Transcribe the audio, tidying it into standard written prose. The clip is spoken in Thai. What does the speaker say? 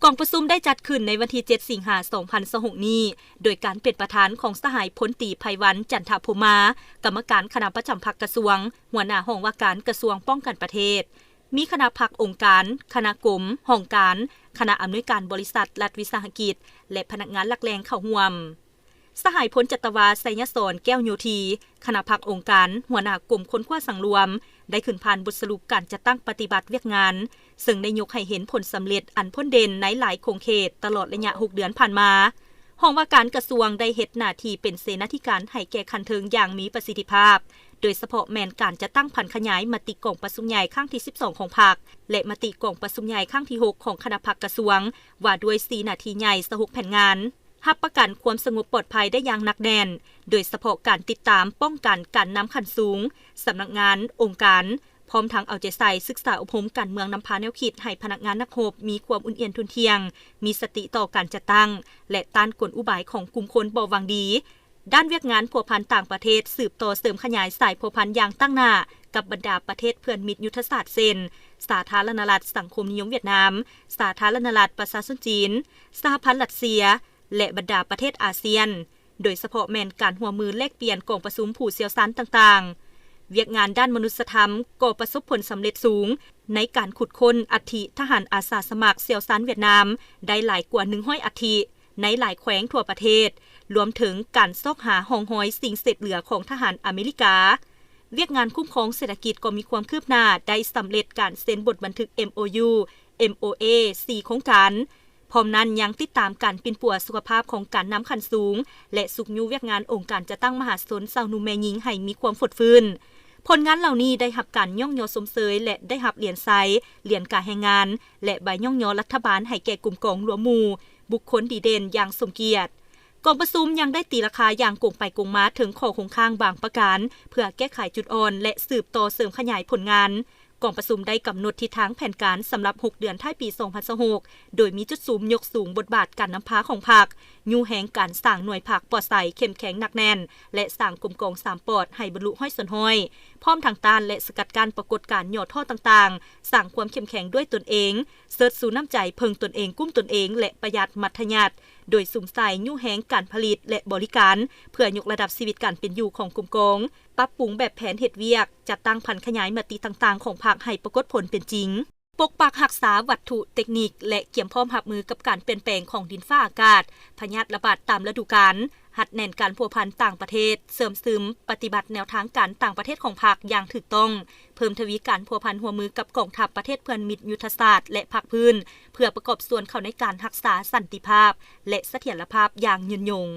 กองประชุมได้จัดขึ้นในวันที่ 7 สิงหาคม 2026 นี้โดยการเป็นประธานของสหายพลตรีไพวันจันทภูมากรรมการคณะประจำพรรคกระทรวงหัวหน้าห้องว่าการกระทรวงป้องกันประเทศมีคณะพรรคองค์การคณะกรมห้องการคณะอำนวยการบริษัทรัฐวิสาหกิจและพนักงานหลักแหล่งเข้าร่วมสหายพลจัตวาไสยศรแก้วโยธีคณะพรรคองค์การหัวหน้ากลุ่มค้นคว้าสังรวมได้ขึ้นผ่านบทสรุปการจัดตั้งปฏิบัติเวียกงานซึ่งได้ยกให้เห็นผลสำเร็จอันพ้นเด่นในหลายโครงเขตตลอดระยะ6 เดือนผ่านมาห้องว่าการกระทรวงได้เฮ็ดหน้าที่เป็นเสนาธิการให้แก่คันเทิงอย่างมีประสิทธิภาพโดยเฉพาะแม่นการจะตั้งผันขยายมติกองประชุมใหญ่ครั้งที่ 12 ของพรรคและมติกองประชุมใหญ่ครั้งที่ 6 ของคณะพรรคกระทรวงว่าด้วย4 นาทีใหญ่สหุกแผนงานรับประกันความสงบปลอดภัยได้อย่างหนักแน่นโดยเฉพาะการติดตามป้องกันการนำขั้นสูงสำนักงานองค์การพร้อมทั้งเอาใจใส่ศึกษาอบรมการเมืองนำพาแนวคิดให้พนักงานนักรบมีความอุ่นเอียนทุนเทียงมีสติต่อการจัดตั้งและต้านกลอุบายของกลุ่มคนบ่หวังดีด้านเวียกงานพัวพันต่างประเทศสืบต่อเสริมขยายสายพัวพันอย่างตั้งหน้ากับบรรดาประเทศเพื่อนมิตรยุทธศาสตร์เซนสาธารณรัฐสังคมนิยมเวียดนามสาธารณรัฐประชาชนจีนสหพันธ์รัสเซียและบรรดาประเทศอาเซียนโดยเฉพาะแม่นการหัวมือแลกเปลี่ยนกองประชุมผู้เชี่ยวชาญต่างๆเวียกงานด้านมนุษยธรรมก็ประสบผลสำเร็จสูงในการขุดค้นอัฐิทหารอาสาสมัครเชี่ยวชาญเวียดนามได้หลายกว่า100อัฐิในหลายแขวงทั่วประเทศรวมถึงการซอกหาห้องห้อยสิ่งเศษเหลือของทหารอเมริกาเวียกงานคุ้มครองเศรษฐกิจก็มีความคืบหน้าได้สำเร็จการเซ็นบทบันทึก MOU MOA 4 โครงการพร้อมนั้นยังติดตามการปินปัวสุขภาพของการนำขันสูงและสุขยูเวียกงานองค์การจะตั้งมหาชนชาวหนุ่มแม่หญิงให้มีความฝดฟื้นผลงานเหล่านี้ได้รับการย่องยอสมเสยและได้รับเหรียญไซเหรียญการแรงงานและใบย่องยอรัฐบาลให้แก่กลุ่มกองหลวงหมู่บุคคลดีเด่นอย่างสมเกียรติกองประชุมยังได้ตีราคาอย่างโกงไปโกงมาถึงข้อคงค้างบางประการเพื่อแก้ไขจุดอ่อนและสืบต่อเสริมขยายผลงานกองประชุมได้กำหนดทิศทางแผนการสำหรับ6 เดือนท้ายปี 2026โดยมีจุดสูงยกสูงบทบาทการนำพาของพรรคยูแหงการสร้างหน่วยพรรคปลอดใสเข้มแข็งหนักแน่นและสร้างกลมกอง3ปอดให้บรรลุห้อยส่วนห้อยพร้อมทางต้านและสกัดกั้นปรากฏการณ์ย่อท่อต่างๆสร้างความเข้มแข็งด้วยตนเองเสิร์ชสู่น้ำใจเพิงตนเองกุ้มตนเองและประหยัดมัธยัติโดยสุ่มใส่ยูแหงการผลิตและบริการเพื่อยกระดับชีวิตการเป็นอยู่ของกลุ่มกองปรับปรุงแบบแผนเฮ็ดเวียกจัดตั้งพันขยายมติต่างๆของพรรคให้ปรากฏผลเป็นจริงปกปักรักษาวัตถุเทคนิคและเกี่ยมพร้อมรับมือกับการเปลี่ยนแปลงของดินฟ้าอากาศพยาธิระบาดตามฤดูกาลหัดแน่นการพัวพันต่างประเทศเสริมซึมปฏิบัติแนวทางการต่างประเทศของพรรคอย่างถูกต้องเพิ่มทวีการพัวพันหัวมือกับกองทัพประเทศเพื่อนมิตรยุทธศาสตร์และภาคพื้นเพื่อประกอบส่วนเข้าในการรักษาสันติภาพและเสถียรภาพอย่างยืนยง